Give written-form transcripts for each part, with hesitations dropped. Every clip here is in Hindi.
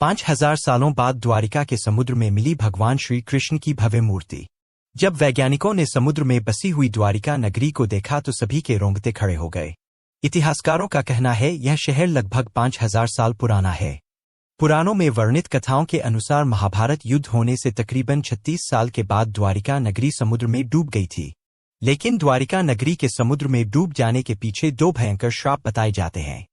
5000 सालों बाद द्वारिका के समुद्र में मिली भगवान श्री कृष्ण की भव्य मूर्ति। जब वैज्ञानिकों ने समुद्र में बसी हुई द्वारिका नगरी को देखा तो सभी के रोंगटे खड़े हो गए। इतिहासकारों का कहना है यह शहर लगभग 5000 साल पुराना है। पुराणों में वर्णित कथाओं के अनुसार महाभारत युद्ध होने से तकरीबन 36 साल के बाद द्वारिका नगरी समुद्र में डूब गई थी। लेकिन द्वारिका नगरी के समुद्र में डूब जाने के पीछे दो भयंकर श्राप बताए जाते हैं।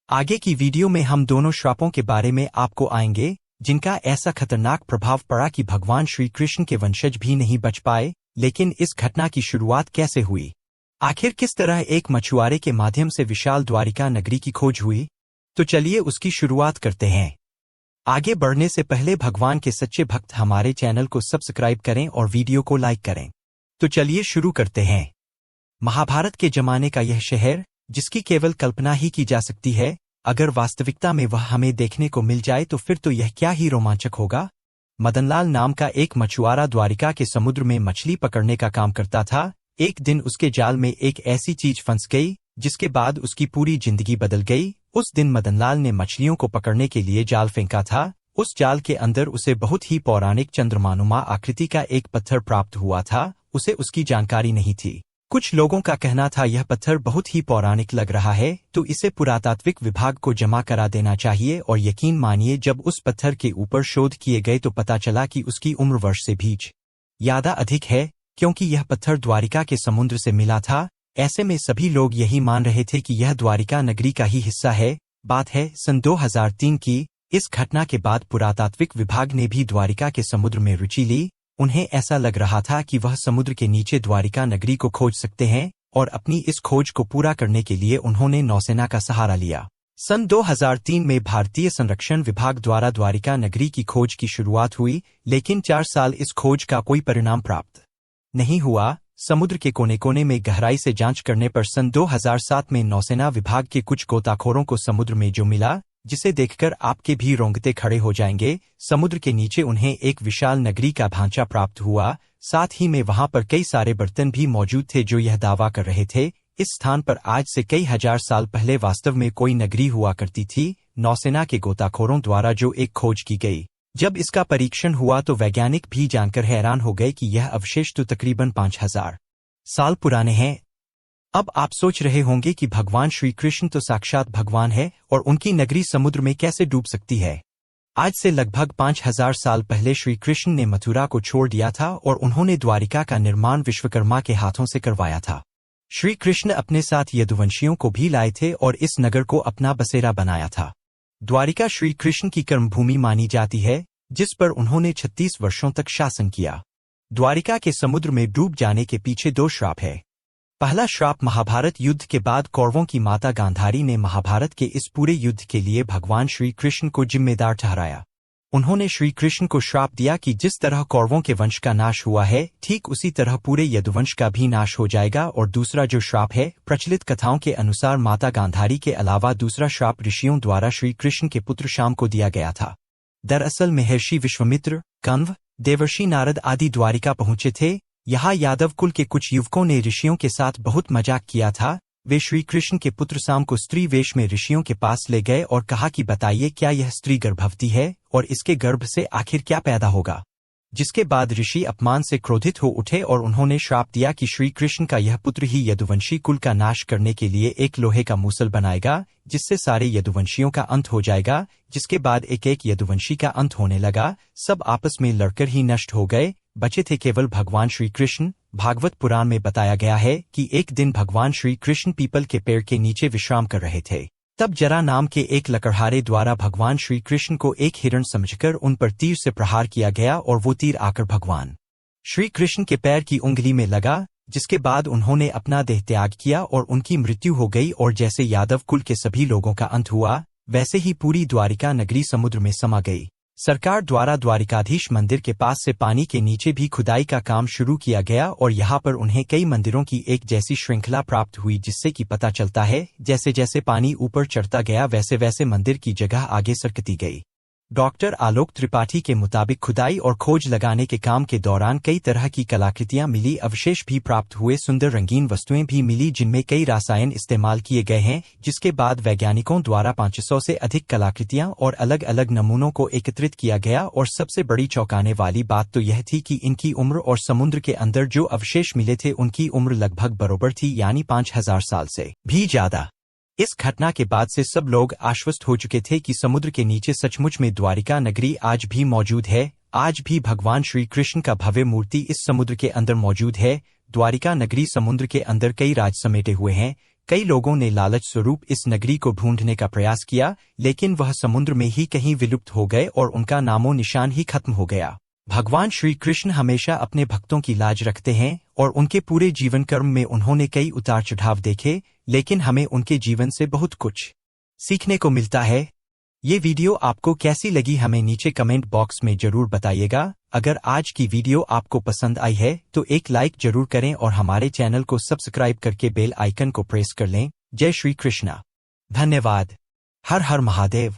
आगे की वीडियो में हम दोनों श्रापों के बारे में आपको आएंगे, जिनका ऐसा खतरनाक प्रभाव पड़ा कि भगवान श्री कृष्ण के वंशज भी नहीं बच पाए। लेकिन इस घटना की शुरुआत कैसे हुई? आखिर किस तरह एक मछुआरे के माध्यम से विशाल द्वारिका नगरी की खोज हुई? तो चलिए उसकी शुरुआत करते हैं। आगे बढ़ने से पहले भगवान के सच्चे भक्त हमारे चैनल को सब्सक्राइब करें और वीडियो को लाइक करें। तो चलिए शुरू करते हैं। महाभारत के जमाने का यह शहर, जिसकी केवल कल्पना ही की जा सकती है, अगर वास्तविकता में वह हमें देखने को मिल जाए तो फिर तो यह क्या ही रोमांचक होगा। मदनलाल नाम का एक मछुआरा द्वारिका के समुद्र में मछली पकड़ने का काम करता था। एक दिन उसके जाल में एक ऐसी चीज फंस गई जिसके बाद उसकी पूरी जिंदगी बदल गई। उस दिन मदनलाल ने मछलियों को पकड़ने के लिए जाल फेंका था। उस जाल के अंदर उसे बहुत ही पौराणिक चंद्रमानुमा आकृति का एक पत्थर प्राप्त हुआ था। उसे उसकी जानकारी नहीं थी। कुछ लोगों का कहना था यह पत्थर बहुत ही पौराणिक लग रहा है, तो इसे पुरातात्विक विभाग को जमा करा देना चाहिए। और यकीन मानिए, जब उस पत्थर के ऊपर शोध किए गए तो पता चला कि उसकी उम्र वर्ष से भी ज्यादा अधिक है, क्योंकि यह पत्थर द्वारिका के समुद्र से मिला था। ऐसे में सभी लोग यही मान रहे थे कि यह द्वारिका नगरी का ही हिस्सा है। बात है सन 2003 की। इस घटना के बाद पुरातात्विक विभाग ने भी द्वारिका के समुद्र में रुचि ली। उन्हें ऐसा लग रहा था कि वह समुद्र के नीचे द्वारिका नगरी को खोज सकते हैं, और अपनी इस खोज को पूरा करने के लिए उन्होंने नौसेना का सहारा लिया। सन 2003 में भारतीय संरक्षण विभाग द्वारा द्वारिका नगरी की खोज की शुरुआत हुई, लेकिन 4 साल इस खोज का कोई परिणाम प्राप्त नहीं हुआ। समुद्र के कोने कोने में गहराई से जांच करने पर सन 2007 में नौसेना विभाग के कुछ गोताखोरों को समुद्र में जो मिला, जिसे देखकर आपके भी रोंगटे खड़े हो जाएंगे। समुद्र के नीचे उन्हें एक विशाल नगरी का ढांचा प्राप्त हुआ। साथ ही में वहां पर कई सारे बर्तन भी मौजूद थे जो यह दावा कर रहे थे इस स्थान पर आज से कई हजार साल पहले वास्तव में कोई नगरी हुआ करती थी। नौसेना के गोताखोरों द्वारा जो एक खोज की गई, जब इसका परीक्षण हुआ तो वैज्ञानिक भी जानकर हैरान हो गए कि यह अवशेष तो तकरीबन 5000 साल पुराने हैं। अब आप सोच रहे होंगे कि भगवान श्री कृष्ण तो साक्षात भगवान है, और उनकी नगरी समुद्र में कैसे डूब सकती है? आज से लगभग 5000 साल पहले श्री कृष्ण ने मथुरा को छोड़ दिया था और उन्होंने द्वारिका का निर्माण विश्वकर्मा के हाथों से करवाया था। श्री कृष्ण अपने साथ यदुवंशियों को भी लाए थे और इस नगर को अपना बसेरा बनाया था। द्वारिका श्री कृष्ण की कर्मभूमि मानी जाती है, जिस पर उन्होंने 36 वर्षों तक शासन किया। द्वारिका के समुद्र में डूब जाने के पीछे 2 श्राप है। पहला श्राप, महाभारत युद्ध के बाद कौरवों की माता गांधारी ने महाभारत के इस पूरे युद्ध के लिए भगवान श्री कृष्ण को जिम्मेदार ठहराया। उन्होंने श्री कृष्ण को श्राप दिया कि जिस तरह कौरवों के वंश का नाश हुआ है, ठीक उसी तरह पूरे यदुवंश का भी नाश हो जाएगा। और दूसरा जो श्राप है, प्रचलित कथाओं के अनुसार माता गांधारी के अलावा दूसरा श्राप ऋषियों द्वारा श्री कृष्ण के पुत्र शाम को दिया गया था। दरअसल महर्षि विश्वामित्र, कंव, देवर्षि नारद आदि द्वारिका पहुंचे थे। यहाँ यादव कुल के कुछ युवकों ने ऋषियों के साथ बहुत मजाक किया था। वे श्री कृष्ण के पुत्र शाम को स्त्री वेश में ऋषियों के पास ले गए और कहा कि बताइए, क्या यह स्त्री गर्भवती है और इसके गर्भ से आखिर क्या पैदा होगा? जिसके बाद ऋषि अपमान से क्रोधित हो उठे और उन्होंने श्राप दिया कि श्री कृष्ण का यह पुत्र ही यदुवंशी कुल का नाश करने के लिए एक लोहे का मूसल बनाएगा, जिससे सारे यदुवंशियों का अंत हो जाएगा। जिसके बाद एक एक यदुवंशी का अंत होने लगा। सब आपस में लड़कर ही नष्ट हो गए। बचे थे केवल भगवान श्री कृष्ण। भागवत पुराण में बताया गया है कि एक दिन भगवान श्री कृष्ण पीपल के पेड़ के नीचे विश्राम कर रहे थे। तब जरा नाम के एक लकड़हारे द्वारा भगवान श्री कृष्ण को एक हिरण समझकर उन पर तीर से प्रहार किया गया, और वो तीर आकर भगवान श्री कृष्ण के पैर की उंगली में लगा। जिसके बाद उन्होंने अपना देह त्याग किया और उनकी मृत्यु हो गई। और जैसे यादव कुल के सभी लोगों का अंत हुआ, वैसे ही पूरी द्वारिका नगरी समुद्र में समा गई। सरकार द्वारा द्वारिकाधीश मंदिर के पास से पानी के नीचे भी खुदाई का काम शुरू किया गया, और यहाँ पर उन्हें कई मंदिरों की एक जैसी श्रृंखला प्राप्त हुई, जिससे कि पता चलता है जैसे जैसे पानी ऊपर चढ़ता गया वैसे वैसे मंदिर की जगह आगे सरकती गई। डॉक्टर आलोक त्रिपाठी के मुताबिक खुदाई और खोज लगाने के काम के दौरान कई तरह की कलाकृतियां मिली, अवशेष भी प्राप्त हुए, सुंदर रंगीन वस्तुएं भी मिली जिनमें कई रसायन इस्तेमाल किए गए हैं, जिसके बाद वैज्ञानिकों द्वारा 500 से अधिक कलाकृतियां और अलग अलग नमूनों को एकत्रित किया गया। और सबसे बड़ी चौंकाने वाली बात तो यह थी कि इनकी उम्र और समुद्र के अंदर जो अवशेष मिले थे उनकी उम्र लगभग बराबर थी, यानी 5000 साल से भी ज्यादा। इस घटना के बाद से सब लोग आश्वस्त हो चुके थे कि समुद्र के नीचे सचमुच में द्वारिका नगरी आज भी मौजूद है। आज भी भगवान श्री कृष्ण का भव्य मूर्ति इस समुद्र के अंदर मौजूद है। द्वारिका नगरी समुद्र के अंदर कई राज समेटे हुए हैं। कई लोगों ने लालच स्वरूप इस नगरी को ढूंढने का प्रयास किया, लेकिन वह समुद्र में ही कहीं विलुप्त हो गए और उनका नामो निशान ही खत्म हो गया। भगवान श्री कृष्ण हमेशा अपने भक्तों की लाज रखते हैं और उनके पूरे जीवन कर्म में उन्होंने कई उतार चढ़ाव देखे, लेकिन हमें उनके जीवन से बहुत कुछ सीखने को मिलता है। ये वीडियो आपको कैसी लगी हमें नीचे कमेंट बॉक्स में जरूर बताइएगा। अगर आज की वीडियो आपको पसंद आई है तो एक लाइक जरूर करें और हमारे चैनल को सब्सक्राइब करके बेल आइकन को प्रेस कर लें। जय श्री कृष्णा। धन्यवाद। हर हर महादेव।